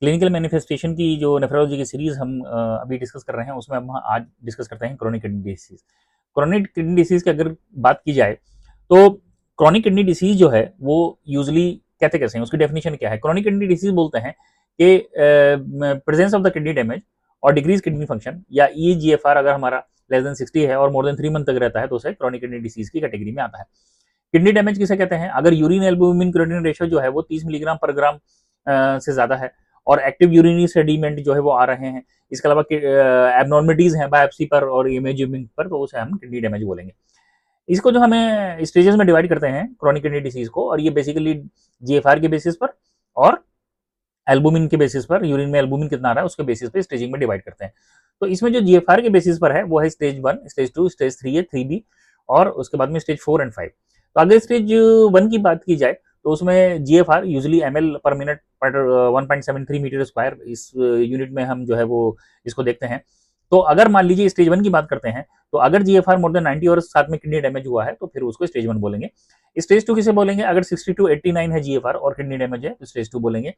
Clinical manifestation की जो nephrology की सीरीज हम अभी डिस्कस कर रहे हैं, उसमें हम आज डिस्कस करते हैं chronic kidney disease. Chronic kidney disease की अगर बात की जाए तो क्रोनिक किडनी डिसीज जो है वो यूजली कहते कैसे हैं, उसकी डेफिनेशन क्या है। क्रोनिक किडनी डिसीज बोलते हैं कि presence of the kidney damage और डिक्रीज किडनी फंक्शन, या ईजीएफआर अगर हमारा लेस देन 60 है और मोर देन 3 मंथ तक रहता है तो उसे क्रोनिक किडनी डिसीज की कैटेगरी में आता है। किडनी डैमेज किसे कहते हैं? अगर यूरिन एल्बुमिन क्रिएटिनिन रेशियो जो है वो 30 मिलीग्राम पर ग्राम से ज्यादा है और एक्टिव यूरिनरी सेडिमेंट जो है वो आ रहे हैं, इसके अलावा एबनॉर्मलिटीज हैं बायोप्सी पर और इमेजिंग पर, तो उसे हम किडनी डैमेज बोलेंगे। इसको जो हमें स्टेजेस में डिवाइड करते हैं क्रोनिक किडनी डिसीज को, और ये बेसिकली जीएफआर के बेसिस पर और एल्बुमिन के बेसिस पर, यूरिन में एल्बुमिन कितना आ रहा है उसके बेसिस पर स्टेजिंग में डिवाइड करते हैं। तो इसमें जो जीएफआर के बेसिस पर है वो है स्टेज 1, स्टेज 2, स्टेज 3 है, 3B, और उसके बाद में स्टेज 4 एंड 5। तो अगर स्टेज 1 की बात की जाए तो उसमें जीएफआर यूजुअली एमएल पर मिनट पर 1.73 मीटर स्क्वायर, इस यूनिट में हम जो है वो इसको देखते हैं। तो अगर मान लीजिए स्टेज 1 की बात करते हैं तो अगर जीएफआर मोर देन 90 और साथ में किडनी डैमेज हुआ है तो फिर उसको स्टेज 1 बोलेंगे। स्टेज 2 किसे बोलेंगे? अगर 60 टू 89 है जीएफआर और किडनी डैमेज है तो स्टेज 2 बोलेंगे।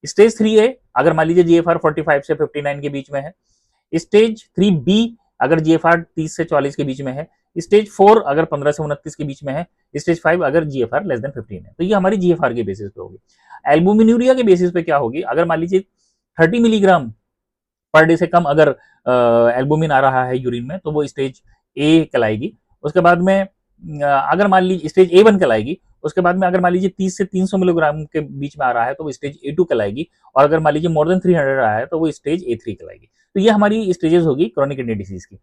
स्टेज 3A अगर मान लीजिए जीएफआर 45 से 59 के बीच में है। स्टेज 3B अगर जीएफआर 30 से 44 के बीच में है। स्टेज 4 अगर 15 से 29 के बीच में है। स्टेज 5 अगर जीएफआर लेस देन 15 है। तो ये हमारी जीएफआर के बेसिस पे होगी। एल्बुमिन्यूरिया के बेसिस पे क्या होगी? अगर मान लीजिए 30 मिलीग्राम पर डे से कम अगर एल्बुमिन आ रहा है यूरिन में तो वो स्टेज ए कहलाएगी। उसके बाद में अगर मान लीजिए स्टेज A1 कहलाएगी। उसके बाद में अगर मान लीजिए 30 से 300 मिलीग्राम के बीच में आ रहा है तो वो स्टेज A2 कहलाएगी, और अगर मान लीजिए मोर देन 300 आ रहा है तो वो स्टेज A3 कहलाएगी। तो ये हमारी स्टेजेस होगी क्रोनिक किडनी डिसीज की।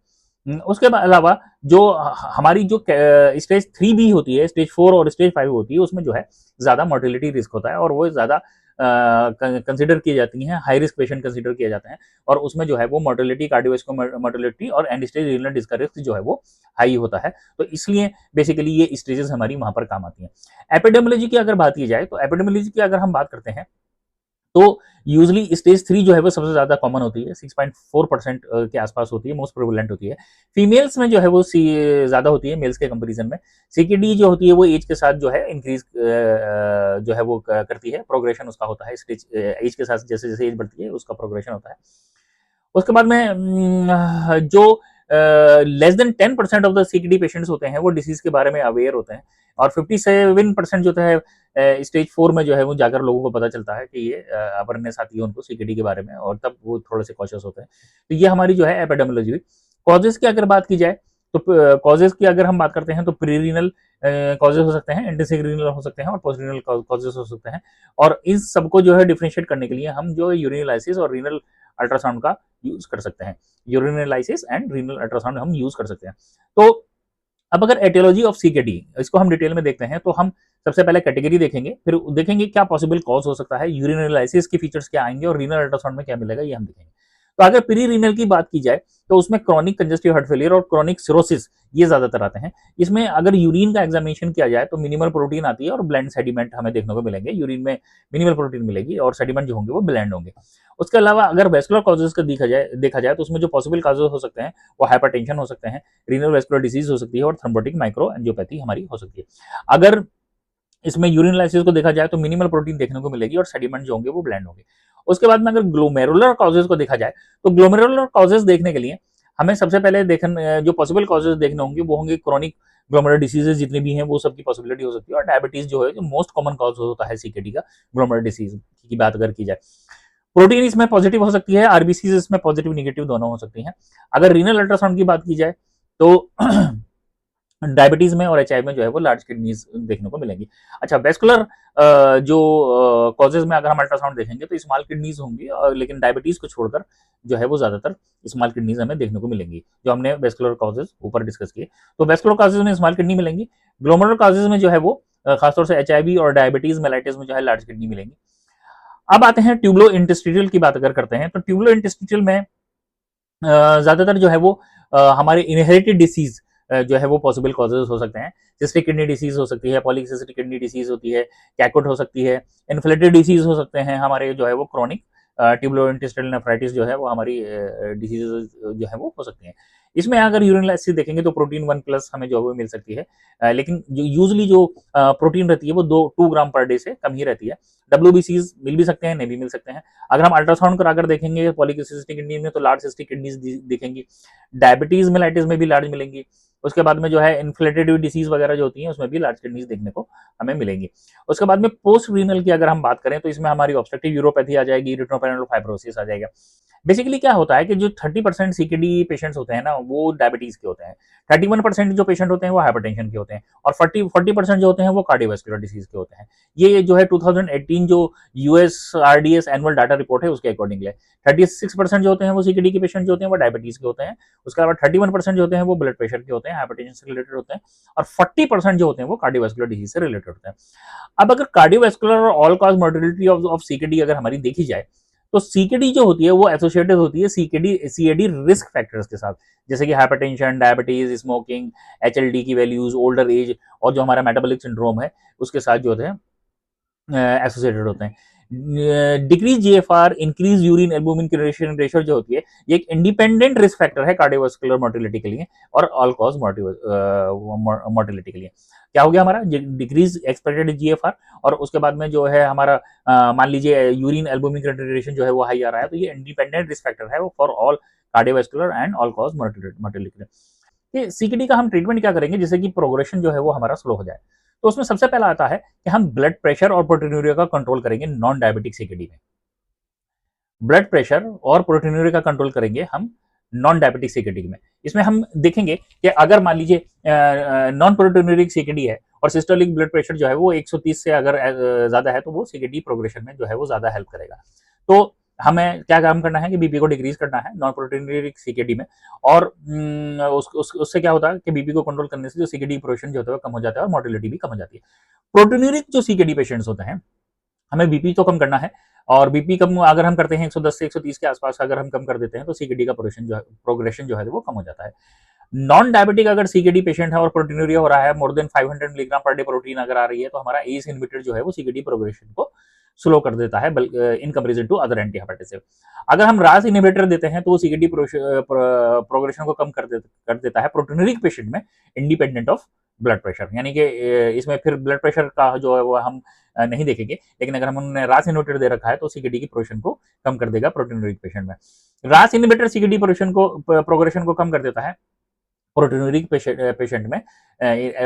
उसके अलावा जो हमारी जो स्टेज 3B होती है, स्टेज 4 और स्टेज 5 होती है, उसमें जो है ज्यादा मोर्टिलिटी रिस्क होता है और वो ज्यादा कंसिडर की जाती हैं, हाई रिस्क पेशेंट कंसिडर किए जाते हैं, और उसमें जो है वो मोर्टिलिटी, कार्डियोवास्कुलर मोर्टिलिटी और एंड स्टेज रीनल डिस्क का रिस्क जो है वो हाई होता है। तो इसलिए बेसिकली ये स्टेजेस हमारी वहां पर काम आती हैं। एपिडेमियोलॉजी की अगर बात की जाए तो एपिडेमियोलॉजी की अगर हम बात करते हैं तो यूजली स्टेज 3 जो है वो सबसे ज्यादा कॉमन होती है, 6.4% के आसपास होती है, मोस्ट प्रेवलेंट होती है। फीमेल्स में जो है वो ज्यादा होती है मेल्स के कंपेरिजन में। सीकेडी जो होती है वो एज के साथ जो है इंक्रीज जो है वो करती है, प्रोग्रेशन उसका होता है स्टेज एज के साथ, जैसे जैसे एज बढ़ती है उसका प्रोग्रेशन होता है। उसके बाद में जो less than 10% of the CKD patients होते हैं वो डिसीज के बारे में अवेयर होते हैं, और 57% जो है स्टेज 4 में जो है वो जाकर लोगों को पता चलता है कि ये अवेयरनेस आती है उनको सीकेडी के बारे में, और तब वो थोड़े से कॉशियस होते हैं। तो ये हमारी जो है एपिडेमियोलॉजी हुई। कॉजेज की अगर बात की जाए तो कॉजेज की अगर हम बात करते हैं तो प्रीरीनल कॉजेज हो सकते हैं, इंट्रिंसिक रीनल हो सकते हैं और पोस्ट रीनल कॉजेज हो सकते हैं, और इन सबको जो है डिफरेंशिएट करने के लिए हम जो यूरिनलाइसिस और रीनल अल्ट्रासाउंड का यूज कर सकते हैं। यूरिनलाइसिस एंड रीनल अल्ट्रासाउंड हम यूज कर सकते हैं। तो अब अगर एटियोलॉजी ऑफ सीकेडी इसको हम डिटेल में देखते हैं तो हम सबसे पहले कैटेगरी देखेंगे, फिर देखेंगे क्या पॉसिबल कॉज हो सकता है, यूरिनलाइसिस की फीचर्स क्या आएंगे और रीनल अल्ट्रासाउंड में क्या मिलेगा ये हम देखेंगे। तो अगर प्री रीनल की बात की जाए तो उसमें क्रॉनिक कंजेस्टिव हार्ट फेलियर और क्रॉनिक सिरोसिस ये ज्यादातर आते हैं। इसमें अगर यूरिन का एग्जामिनेशन किया जाए तो मिनिमल प्रोटीन आती है और ब्लेंड सेडिमेंट हमें देखने को मिलेंगे। यूरिन में मिनिमल प्रोटीन मिलेगी और सेडिमेंट जो होंगे वो ब्लेंड होंगे। उसके अलावा अगर वेस्कुलर कॉजेज का देखा जाए तो उसमें जो पॉसिबल कॉजेज हो सकते हैं वो हाइपरटेंशन हो सकते हैं, रीनल वेस्कुलर डिजीज हो सकती है और थ्रोम्बोटिक माइक्रो एंजियोपैथी हमारी हो सकती है। अगर इसमें यूरिनलाइसिस को देखा जाए तो मिनिमल प्रोटीन देखने को मिलेगी और सेडिमेंट जो होंगे वो ब्लेंड होंगे। उसके बाद में अगर ग्लोमेरुलर कॉजेज को देखा जाए तो ग्लोमेरुलर कॉजेज देखने के लिए हमें सबसे पहले जो पॉसिबल कॉजेज देखने होंगे वो होंगे क्रॉनिक ग्लोमेरुलर डिसीजेज जितनी भी हैं वो सबकी पॉसिबिलिटी हो सकती है, और डायबिटीज जो है जो मोस्ट कॉमन कॉज होता है सीकेडी का, ग्लोमेरुलर डिसीज की बात अगर की जाए। प्रोटीन इसमें पॉजिटिव हो सकती है, आरबीसी इसमें पॉजिटिव निगेटिव दोनों हो सकती हैं। अगर रीनल अल्ट्रासाउंड की बात की जाए तो डायबिटीज में और एचआईवी में जो है वो लार्ज किडनीज देखने को मिलेंगी। अच्छा, वेस्कुलर जो कॉजेज में अगर हम अल्ट्रासाउंड देखेंगे तो स्मॉल किडनीज होंगी, लेकिन डायबिटीज को छोड़कर जो है वो ज्यादातर स्मॉल किडनीज हमें देखने को मिलेंगी, जो हमने वेस्कुलर कॉजेज ऊपर डिस्कस किए। तो वेस्कुलर कॉजेज में स्मॉल किडनी मिलेंगी। ग्लोमेरुलर कॉजेज में जो है वो खासतौर से एचआईवी और डायबिटीज मेलाइटिस में जो है लार्ज किडनी मिलेंगी। अब आते हैं ट्यूबलो इंटेस्टिशियल की बात अगर करते हैं तो ट्यूबलो इंटेस्टिशियल में ज्यादातर जो है वो हमारे इनहेरिटेड डिसीज जो है वो पॉसिबल कॉजेज हो सकते हैं। सिस्टिक किडनी डिसीज हो सकती है, पॉलीसिस्टिक किडनी डिसीज होती है, कैकोट हो सकती है, इन्फ्लेटेड डिसीज हो सकते हैं हमारे जो है वो क्रॉनिक ट्यूबुलो इंटेस्टाइनल नेफ्राइटिस जो है वो हमारी डिसीज जो है वो हो सकती हैं। इसमें अगर यूरिनल एसिड देखेंगे तो प्रोटीन 1+ हमें जो है वो मिल सकती है, लेकिन जो यूजली जो प्रोटीन रहती है वो 2 ग्राम पर डे से कम ही रहती है। WBCs मिल भी सकते हैं, नहीं भी मिल सकते हैं। अगर हम अल्ट्रासाउंड कराकर देखेंगे पॉलीसिस्टिक किडनी में तो लार्ज सिस्टिक किडनीज दिखेंगी। डायबिटीज मेलाइटिस में भी लार्ज मिलेंगी। उसके बाद में जो है इन्फ्लेमेटरी डिसीज वगैरह जो होती है उसमें भी लार्ज किडनीज देखने को हमें मिलेंगी। उसके बाद में पोस्ट रीनल की अगर हम बात करें तो इसमें हमारी ऑब्स्ट्रक्टिव यूरोपैथी आ जाएगी, रिटिनोपैरेनल फाइब्रोसिस आ जाएगा। बेसिकली क्या होता है कि जो 30% सीकेडी पेशेंट्स होते हैं ना वो डायबिटीज के होते हैं, 31% जो पेशेंट होते हैं वो हाइपरटेंशन के होते हैं, और 40% जो होते हैं वो कार्डियोवास्कुलर डिसीज के होते हैं। ये जो है 2018 जो US RDS annual data report है उसके अकॉर्डिंग है। 36% जो होते हैं वो सीकेडी के पेशेंट जो होते हैं वो डायबिटीज के होते हैं। उसके अलावा 31% जो होते हैं वो ब्लड प्रेशर के होते हैं, हाइपरटेंशन से रिलेटेड होते हैं, और 40% जो होते हैं वो कार्डियोवास्कुलर डिजीज से रिलेटेड होते हैं। अब अगर कार्डियोवास्कुलर और all cause mortality of CKD अगर हमारी देखी जाए तो सीकेडी जो होती है वो एसोसिएटेड होती है सीएडी रिस्क फैक्टर्स के साथ, जैसे कि हाइपरटेंशन, डायबिटीज, स्मोकिंग, एचएलडी की वैल्यूज, ओल्डर एज, और जो हमारा मेटाबॉलिक सिंड्रोम है उसके साथ जो होते हैं एसोसिएटेड होते हैं। Decrease GFR, increase urine albumin creation ratio जो होती है ये एक इंडिपेंडेंट रिस्क फैक्टर है कार्डियोवास्कुलर मोर्टिलिटी के लिए और ऑल कॉज मोर्टिलिटी के लिए। क्या हो गया हमारा डिक्रीज एक्सपेक्टेड जीएफआर, और उसके बाद में जो है हमारा मान लीजिए यूरिन एल्बुमिन क्रिएशन जो है वो हाई आ रहा है, तो ये इंडिपेंडेंट रिस्क फैक्टर है for all cardiovascular and all cause mortality. CKD का हम ट्रीटमेंट क्या करेंगे जिससे कि प्रोग्रेशन जो है वो हमारा स्लो हो जाए। तो उसमें सबसे पहला आता है कि हम ब्लड प्रेशर और प्रोटीनूरिया का कंट्रोल करेंगे नॉन डायबिटिक सीकेडी में। ब्लड प्रेशर और प्रोटीनूरिया का कंट्रोल करेंगे हम नॉन डायबिटिक सीकेडी में। इसमें हम देखेंगे कि अगर मान लीजिए नॉन प्रोटीनूरिक सीकेडी है और सिस्टोलिक ब्लड प्रेशर जो है वो 130 से अगर ज्यादा है तो वो सीकेडी प्रोग्रेशन में जो है वो ज्यादा हेल्प करेगा। तो हमें क्या काम करना है कि बीपी को डिक्रीज करना है नॉन प्रोटीनूरिक सीकेडी में, और उससे क्या होता है कि बीपी को कंट्रोल करने से जो सीकेडी प्रोग्रेशन जो होता है वो कम हो जाता है और मोर्टिलिटी भी कम हो जाती है। प्रोटीनूरिक जो सीकेडी पेशेंट्स होते हैं हमें बीपी तो कम करना है, और बीपी कम अगर हम करते हैं 110 से 130 के आसपास अगर हम कम कर देते हैं तो सीकेडी का प्रोग्रेशन जो है वो कम हो जाता है। नॉन डायबिटिक अगर सीकेडी पेशेंट है और प्रोटीनूरिया हो रहा है, more than 500 milligram per day protein अगर आ रही है, तो हमारा एस इनहिबिटर जो है वो सीकेडी प्रोग्रेशन को स्लो कर देता है in comparison to other antihypertensive. अगर हम रास इनहिबिटर देते हैं तो वो सीकेडी प्रोग्रेशन को कम कर देता है प्रोटीनूरिक पेशेंट में इंडिपेंडेंट ऑफ ब्लड प्रेशर, यानी कि इसमें फिर ब्लड प्रेशर का जो है वो हम नहीं देखेंगे, लेकिन अगर हम उन्होंने रास इनहिबिटर दे रखा है तो सीकेडी की प्रोग्रेशन को कम कर देगा प्रोटीनूरिक पेशेंट में। रास इनहिबिटर सीकेडी प्रोग्रेशन को कम कर देता है प्रोटीनूरिक पेशेंट में।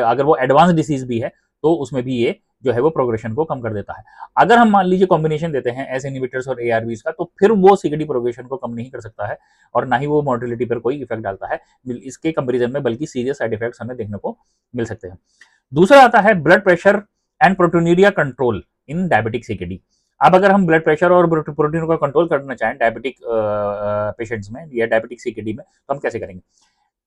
अगर वो एडवांस डिसीज भी है तो उसमें भी ये जो है वो प्रोग्रेशन को कम कर देता है। अगर हम मान लीजिए कॉम्बिनेशन देते हैं एस इनहिबिटर्स और एआरबीज का, तो फिर वो सीकेडी प्रोग्रेशन को कम नहीं कर सकता है और ना ही वो मोर्टिलिटी पर कोई इफेक्ट डालता है इसके कंपेरिजन में, बल्कि सीरियस साइड इफेक्ट्स हमें देखने को मिल सकते हैं। दूसरा आता है blood pressure and proteinuria control in diabetic CKD. अब अगर हम ब्लड प्रेशर और प्रोटीन का कंट्रोल करना चाहें डायबिटिक पेशेंट्स में या डायबिटिक सीकेडी में, तो हम कैसे करेंगे?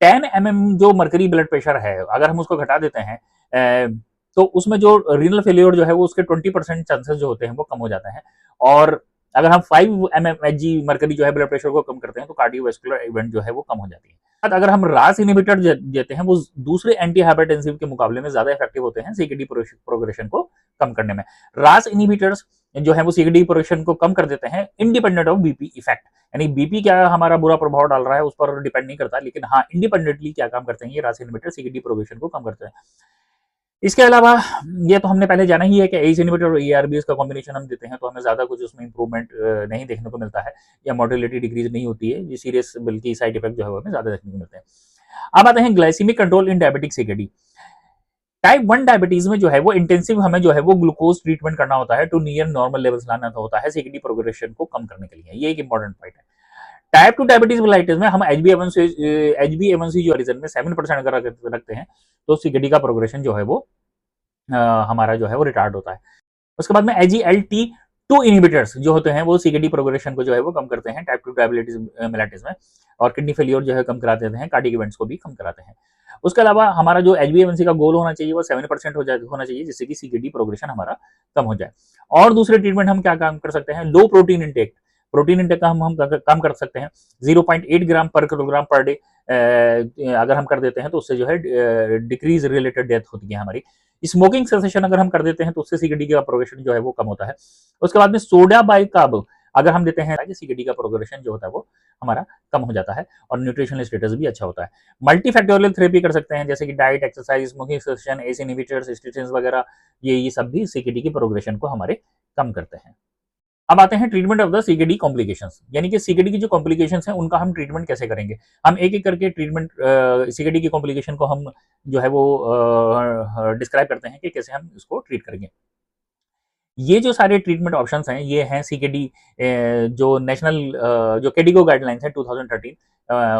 10 mm जो मर्करी ब्लड प्रेशर है अगर हम उसको घटा देते हैं तो उसमें जो रीनल फेलियर जो है वो उसके 20% चांसेस जो होते हैं वो कम हो जाते हैं। और अगर हम 5 mmHg मर्करी जो है ब्लड प्रेशर को कम करते हैं तो कार्डियोवास्कुलर इवेंट जो है वो कम हो जाती है। अगर हम रास इनहिबिटर देते हैं वो दूसरे एंटी हाइपरटेंसिव के मुकाबले में ज्यादा इफेक्टिव होते हैं सीकेडी प्रोग्रेशन को कम करने में। रास इनहिबिटर्स जो है वो सीकेडी प्रोग्रेशन को कम कर देते हैं इंडिपेंडेंट ऑफ बीपी इफेक्ट, यानी बीपी क्या हमारा बुरा प्रभाव डाल रहा है उस पर डिपेंड नहीं करता, लेकिन हाँ इंडिपेंडेंटली क्या काम करते हैं ये रास इनहिबिटर सीकेडी प्रोग्रेशन को कम करते हैं। इसके अलावा ये तो हमने पहले जाना ही है कि एस इनहिबिटर और एआरबीएस का कॉम्बिनेशन हम देते हैं तो हमें ज्यादा कुछ उसमें इंप्रूवमेंट नहीं देखने को मिलता है या मोर्टिलिटी डिक्रीज नहीं होती है, ये सीरियस बल्कि साइड इफेक्ट जो है हमें ज्यादा देखने को मिलते हैं। अब आते हैं glycaemic control in diabetic CKD. Type 1 diabetes में जो है वो इंटेंसिव हमें जो है वो ग्लूकोज ट्रीटमेंट करना होता है टू नियर नॉर्मल लेवल्स लाना होता है सीकेडी प्रोग्रेशन को कम करने के लिए, ये एक इंपॉर्टेंट पॉइंट है। टाइप 2 डायबिटीज मेलाइटिस में हम HbA1c जो रीजन में 7% अगर रखते हैं तो सीकेडी का प्रोग्रेशन जो है वो हमारा जो है वो रिटार्ड होता है। उसके बाद में SGLT2 इनहिबिटर्स जो होते हैं वो सीकेडी प्रोग्रेशन को जो है वो कम करते हैं टाइप 2 डायबिटीज मेलाइटिस में, और किडनी फेलियर जो है कम करा देते हैं, कार्डियक इवेंट्स को भी कम कराते हैं। उसके अलावा हमारा जो HbA1c का गोल होना चाहिए वो 7% होना चाहिए जिससे कि सीकेडी प्रोग्रेशन हमारा कम हो जाए। और दूसरे ट्रीटमेंट हम क्या काम कर सकते हैं? लो प्रोटीन इंटेक का हम कम कर सकते हैं 0.8 ग्राम पर किलोग्राम पर डे अगर हम कर देते हैं तो उससे जो है डिक्रीज रिलेटेड डेथ होती है हमारी। स्मोकिंग सेसेशन अगर हम कर देते हैं तो उससे सीकेडी का प्रोग्रेशन जो है वो कम होता है। उसके बाद में सोडा बाइकार्ब अगर हम देते हैं सीकेडी का प्रोग्रेशन जो होता है वो हमारा कम हो जाता है और न्यूट्रिशनल स्टेटस भी अच्छा होता है। मल्टीफैक्टोरियल थेरेपी कर सकते हैं, जैसे कि diet, exercise, smoking session, S inhibitors, statins वगैरह, ये सब भी सीकेडी के प्रोग्रेशन को हमारे कम करते हैं। अब आते हैं treatment of the CKD complications, यानी कि सीकेडी की जो कॉम्प्लिकेशंस हैं उनका हम ट्रीटमेंट कैसे करेंगे। हम एक एक करके ट्रीटमेंट सीकेडी की कॉम्प्लिकेशन को हम जो है वो डिस्क्राइब करते हैं कि कैसे हम इसको ट्रीट करेंगे। ये जो सारे ट्रीटमेंट ऑप्शंस हैं ये हैं सीकेडी जो नेशनल जो केडिगो गाइडलाइंस है 2013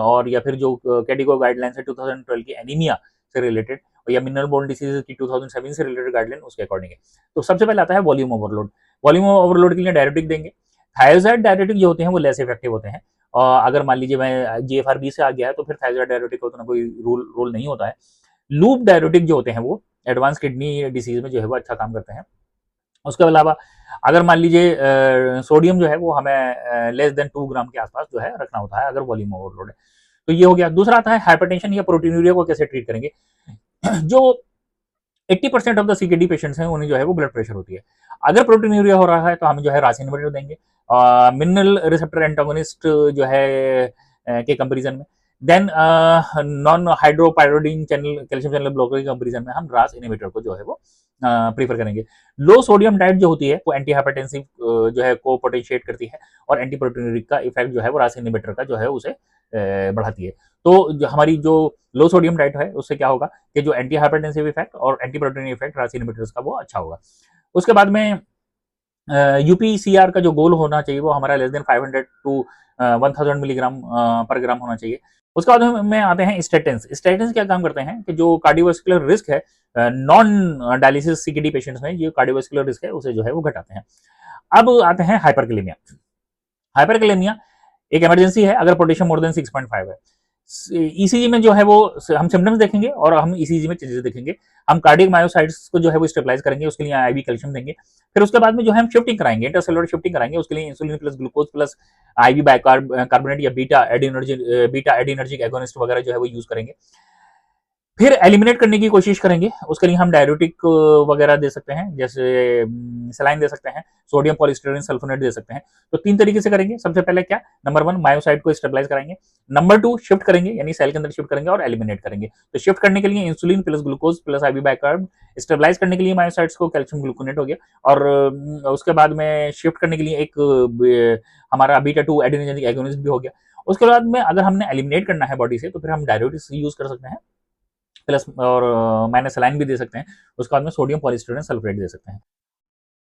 और या फिर जो केडिगो गाइडलाइंस है 2012 की एनीमिया से रिलेटेड या मिनरल बोन डिसीज की 2007 से रिलेटेड गाइडलाइन उसके अकॉर्डिंग है। तो सबसे पहले आता है वॉल्यूम ओवरलोड। वॉल्यूम ओवरलोड के लिए डायरेटिक देंगे। थायरोजाइड डायरेटिक जो होते हैं वो लेस इफेक्टिव होते हैं। और अगर मान लीजिए मैं जीएफआर 20 से आ गया है तो फिर थायरोजाइड डायरेटिक का उतना कोई रोल नहीं होता है। लूप डायरेटिक जो होते हैं वो एडवांस किडनी डिसीज में जो है वो अच्छा काम करते हैं। उसके अलावा अगर मान लीजिए सोडियम जो है वो हमें लेस देन 2 ग्राम के आसपास जो है रखना होता है अगर वॉल्यूम ओवरलोड है। तो ये हो गया। दूसरा आता है हाइपरटेंशन या प्रोटीनूरिया को कैसे ट्रीट करेंगे। जो 80% ऑफ द सीकेडी पेशेंट्स हैं उन्हें जो है वो ब्लड प्रेशर होती है। अगर प्रोटीनूरिया हो रहा है तो हम जो है रास इनहिबिटर देंगे मिनरल रिसेप्टर एंटागोनिस्ट जो है के कंपैरिजन में। Then non hydropyridine channel calcium channel blocker के कंपैरिजन में हम रास इनहिबिटर को जो है वो प्रीफर करेंगे। लो सोडियम डाइट जो होती है वो एंटी हाइपरटेंसिव जो है को पोटेंशिएट करती है और एंटी प्रोटीनूरिक का इफेक्ट जो है वो रास इनहिबिटर का जो है उसे बढ़ाती है। तो जो हमारी जो लो सोडियम डाइट है उससे क्या होगा कि जो एंटी हाइपरटेंसिव इफेक्ट और एंटी प्रोटीन इफेक्ट रास इनहिबिटर्स का वो अच्छा होगा। उसके बाद में यूपीसीआर का जो गोल होना चाहिए वो हमारा लेस देन 500 टू 1000 मिलीग्राम पर ग्राम होना चाहिए। उसके बाद में आते हैं स्टेटिन्स। स्टेटिन्स क्या काम करते हैं कि जो कार्डियोवास्कुलर रिस्क है नॉन डायलिसिस सीकेडी पेशेंट्स में ये कार्डियोवास्कुलर रिस्क है उसे जो है वो घटाते हैं। अब आते हैं हाइपरकैलेमिया। हाइपरकैलेमिया एक इमरजेंसी है अगर पोटेशियम मोर देन 6.5 है। ईसीजी में जो है वो हम सिम्टम्स देखेंगे और हम ईसीजी में चीजें देखेंगे। हम कार्डियक मायोसाइट्स को जो है वो स्टेबलाइज करेंगे, उसके लिए आईवी कैल्शियम देंगे। फिर उसके बाद में जो है हम शिफ्टिंग कराएंगे, इंटरसेलुलर शिफ्टिंग कराएंगे, उसके लिए insulin plus glucose plus IV bicarbonate या बीटा एडिनर्जिक एगोनिस्ट वगैरह जो है वो यूज करेंगे। फिर एलिमिनेट करने की कोशिश करेंगे, उसके लिए हम डायरेटिक वगैरह दे सकते हैं, जैसे सलाइन दे सकते हैं, सोडियम पॉलीस्टीरीन सल्फोनेट दे सकते हैं। तो 3 तरीके से करेंगे। सबसे पहले क्या, नंबर 1 मायोसाइट को स्टेबलाइज कराएंगे, नंबर 2 शिफ्ट करेंगे यानी सेल के अंदर शिफ्ट करेंगे और एलिमिनेट करेंगे। तो शिफ्ट करने के लिए insulin plus glucose plus IV bicarb, stabilise करने के लिए मायोसाइट्स को कैल्शियम ग्लूकोनेट हो गया और उसके बाद में शिफ्ट करने के लिए एक हमारा बीटा 2 एडिनर्जिक एगोनिस्ट भी हो गया। उसके बाद में अगर हमने एलिमिनेट करना है बॉडी से तो फिर हम डायरेटिक्स यूज कर सकते हैं, प्लस और माइनस सलाइन भी दे सकते हैं। उसके बाद में सोडियम पॉलीस्टीरीन सल्फेट दे सकते हैं।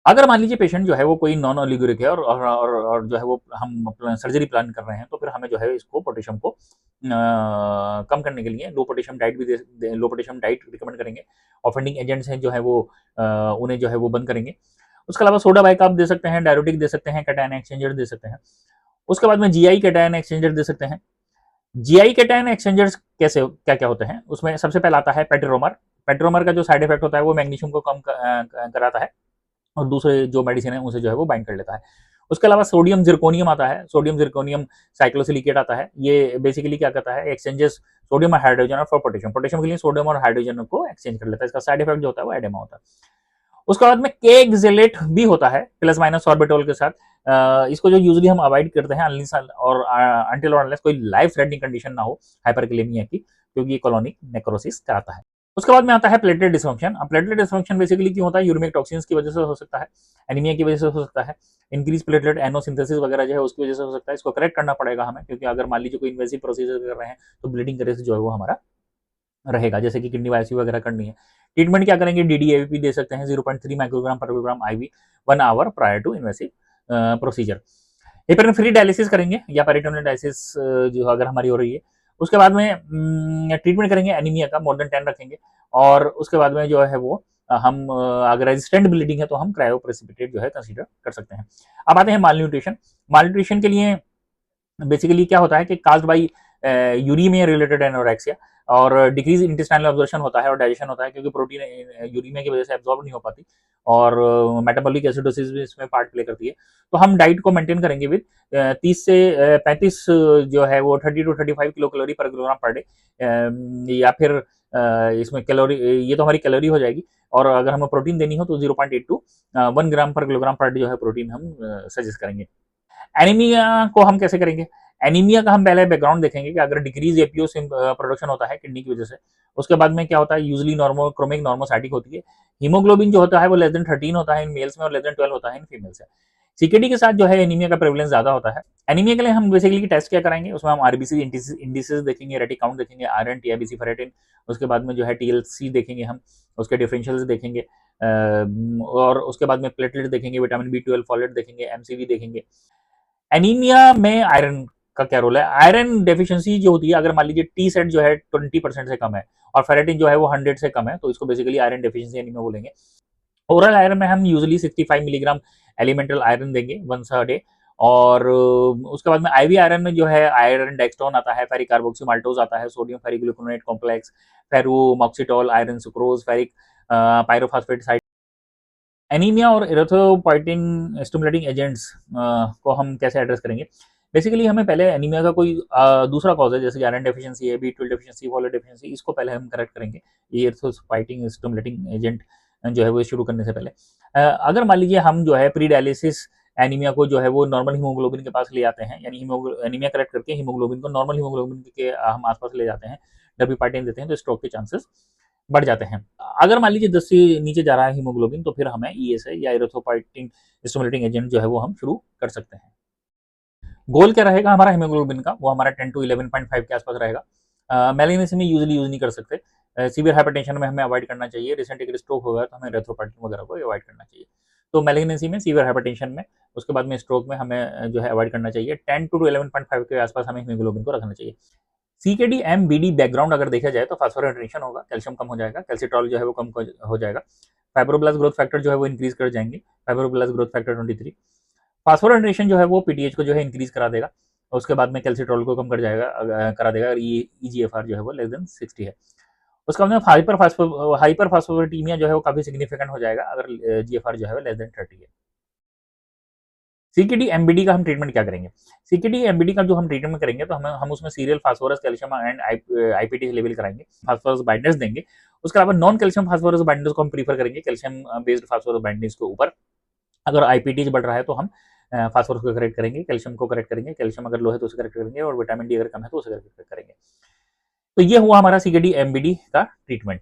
अगर मान लीजिए पेशेंट जो है वो कोई नॉन ओलिगोरिक है और जो है वो हम सर्जरी प्लान कर रहे हैं तो फिर हमें जो है इसको पोटेशियम को कम करने के लिए लो पोटेशियम डाइट भी लो पोटेशियम डाइट रिकमेंड करेंगे। ऑफेंडिंग एजेंट्स हैं जो है वो उन्हें जो है वो बंद करेंगे। उसके अलावा सोडा बाइकार्ब दे सकते हैं, डायरेटिक दे सकते हैं, कैटायन एक्सचेंजर दे सकते हैं। उसके बाद में जीआई कैटायन एक्सचेंजर दे सकते हैं। जीआई कैटायन एक्सचेंजर्स कैसे क्या क्या होते हैं, उसमें सबसे पहला आता है पेट्रोमर। पेट्रोमर का जो साइड इफेक्ट होता है वो मैग्नीशियम को कम कराता है और दूसरे जो मेडिसिन है उसे जो है वो बाइंड कर लेता है। उसके अलावा सोडियम जिरकोनियम आता है, सोडियम जिरकोनियम साइक्लोसिलिकेट आता है। ये बेसिकली क्या करता है, एक्सचेंजेस सोडियम और हाइड्रोजन और फॉर पोटेशियम, पोटेशियम के लिए सोडियम और हाइड्रोजन को एक्सचेंज कर लेता है। इसका साइड इफेक्ट जो होता है वो एडेमा होता है। उसके बाद में केगजेलेट भी होता है प्लस माइनस सॉर्बिटोल के साथ। इसको जो यूजुअली हम अवॉइड करते हैं अनटिल और अनलेस कोई लाइफ थ्रेटनिंग कंडीशन ना हो हाइपरकैलेमिया की, क्योंकि ये कॉलोनिक नेक्रोसिस कराता है। उसके बाद में आता है प्लेटलेट डिसफंक्शन। अब प्लेटलेट डिसफंक्शन बेसिकली क्यों होता है, यूरिमिक टॉक्सिन्स की वजह से हो सकता है, एनीमिया की वजह से हो सकता है, इंक्रीज प्लेटलेट एनोसिंथेसिस वगैरह जो है उसकी वजह से हो सकता है। इसको करेक्ट करना पड़ेगा हमें, क्योंकि अगर मान लीजिए कोई इन्वेसिव प्रोसीजर कर रहे हैं तो ब्लीडिंग करे से जो है वो हमारा रहेगा, जैसे कि किडनी बायोप्सी वगैरह करनी है। ट्रीटमेंट क्या करेंगे, डीडीएवीपी दे सकते हैं 0.3 माइक्रोग्राम पर kilogram IV 1 hour prior to invasive procedure. Heparin free dialysis करेंगे या पेरिटोनियल डायलिसिस जो अगर हमारी हो रही है। उसके बाद में ट्रीटमेंट करेंगे एनीमिया का, मोर देन 10 रखेंगे और उसके बाद में जो है वो हम अगर रेजिस्टेंट ब्लीडिंग है तो हम क्रायो प्रेसिपिटेट जो है कंसीडर कर सकते हैं। अब आते हैं मालन्यूट्रिशन। मालन्यूट्रिशन के लिए बेसिकली क्या होता है कि caused by uraemia related anorexia और डिक्रीज इंटेस्टाइनल अब्जॉर्प्शन होता है और डाइजेशन होता है, क्योंकि प्रोटीन यूरीमिया की वजह से एब्जॉर्ब नहीं हो पाती और मेटाबॉलिक एसिडोसिस भी इसमें पार्ट प्ले करती है। तो हम डाइट को मेंटेन करेंगे विद 30 से 35 जो है वो 30 टू 35 किलो कैलोरी पर किलोग्राम पर डे, या फिर इसमें कैलोरी, ये तो हमारी कैलोरी हो जाएगी, और अगर हमें प्रोटीन देनी हो तो 0.8 टू 1 ग्राम पर किलोग्राम पर डे जो है प्रोटीन हम सजेस्ट करेंगे। एनीमिया को हम कैसे करेंगे? एनीमिया का हम पहले बैकग्राउंड देखेंगे कि अगर डिक्रीज एपीओ प्रोडक्शन होता है किडनी की वजह से, उसके बाद में क्या होता है, यूजली नॉर्मोक्रोमिक नॉर्मोसाइटिक होती है। हीमोग्लोबिन जो होता है वो लेस देन 13 होता है इन मेल्स में और लेस देन 12 होता है इन फीमेल्स में। सीकेडी के साथ जो है एनीमिया का प्रेवलेंस ज्यादा होता है। एनीमिया के लिए हम बेसिकली टेस्ट क्या कराएंगे, उसमें हम आरबीसी इंडिसेस देखेंगे, रेटिक काउंट देखेंगे, आयरन, टीआईबीसी, फेरेटिन, उसके बाद में जो है टीएलसी देखेंगे हम, उसके डिफरेंशियल्स देखेंगे, और उसके बाद में प्लेटलेट देखेंगे, विटामिन बी 12 फॉलेट देखेंगे, एमसीवी देखेंगे। एनीमिया में आयरन का क्या रोल है? आयरन डेफिशिएंसी जो होती है, अगर मान लीजिए टी सेट जो है 20% से कम है और फेरेटिन जो है वो 100 से कम है, तो इसको बेसिकली आयरन डेफिशिएंसी एनीमिया बोलेंगे। ओरल आयरन में हम यूजली 65 मिलीग्राम एलिमेंटल आयरन देंगे वंस अ डे। और उसके बाद में आईवी आयरन में जो है आयरन डेक्सटोन आता है, फेरिक कार्बोक्सी माल्टोज आता है, sodium ferric gluconate complex, ferumoxytol, iron sucrose, ferric pyrophosphate. Anaemia और इरेथ्रोपोइटिन स्टिमुलेटिंग एजेंट्स को हम कैसे एड्रेस करेंगे? बेसिकली हमें पहले एनीमिया का कोई दूसरा कॉज है, जैसे आयरन डेफिशिएंसी है, बी 12 डेफिशिएंसी, फॉलेट डेफिशिएंसी, इसको पहले हम करेक्ट करेंगे ये इरेथ्रोपोइटिन स्टिमुलेटिंग एजेंट जो है वो शुरू करने से पहले। अगर मान लीजिए हम जो है प्री डायलिसिस एनीमिया को जो है वो नॉर्मल हीमोग्लोबिन के पास ले आते हैं, यानी एनीमिया करेक्ट करके हीमोग्लोबिन को नॉर्मल हीमोग्लोबिन के हम आसपास ले जाते हैं, डब्ल्यूपार्टिन देते हैं, तो स्ट्रोक के चांसेस बढ़ जाते हैं। अगर मान लीजिए 10 से नीचे जा रहा है हीमोग्लोबिन, तो फिर हमें ईएसए या इरेथ्रोपोइटिन स्टिमुलेटिंग एजेंट जो है वो हम शुरू कर सकते हैं। गोल क्या रहेगा हमारा हीमोग्लोबिन का? वो हमारा 10 टू 11.5 के आसपास रहेगा। मेलिनेसी में यूजली यूज नहीं कर सकते। सीवियर हाइपरटेंशन में हमें अवॉइड करना चाहिए। रिसेंट एक स्ट्रोक होगा तो हमें इरेथ्रोपोइटिन वगैरह को अवॉइड करना चाहिए। तो मेलिनेसी में, सीवियर हाइपरटेंशन में, उसके बाद में स्ट्रोक में हमें जो है अवॉइड करना चाहिए। 10 टू 11.5 के आसपास हमें हीमोग्लोबिन को रखना चाहिए। सीकेडी एमबीडी बैकग्राउंड अगर देखा जाए तो फास्फोरेटेशन होगा, कैल्शियम कम हो जाएगा, कैल्सिट्रॉल जो है वो कम हो जाएगा, फाइब्रोब्लास्ट ग्रोथ फैक्टर जो है वो इंक्रीज कर जाएंगे, फाइब्रोब्लास्ट ग्रोथ फैक्टर 23। फास्फोरेटेशन जो है वो पीटीएच को जो है इंक्रीज करा देगा, और उसके बाद में कैल्सिट्रॉल को कम कर जाएगा, करा देगा, और ईजीएफआर जो है वो लेस देन 60 है। उसके बाद में हाइपर फास्फोरेटीमिया जो है वो काफी सिग्निफिकेंट हो जाएगा अगर जीएफआर जो है वो लेस देन 30 है। सीकेडी एमबीडी का हम ट्रीटमेंट क्या करेंगे? सीकेडी एमबीडी का जो हम ट्रीटमेंट करेंगे तो हम उसमें serial phosphorus, calcium and IPT level कराएंगे, फास्फोरस बाइंडर्स देंगे। उसके अलावा नॉन कैल्शियम फास्फोरस बाइंडर्स को हम प्रीफर करेंगे कैल्शियम बेस्ड फास्फोरस बाइंडर्स के ऊपर। अगर आईपीटी बढ़ रहा है तो हम फास्फोरस को करेक्ट करेंगे, कैल्शियम को करेक्ट करेंगे, कैल्शियम अगर लो है तो उसे करेक्ट करेंगे, और विटामिन डी अगर कम है तो उसे करेक्ट करेंगे। तो ये हुआ हमारा सीकेडी एमबीडी का ट्रीटमेंट।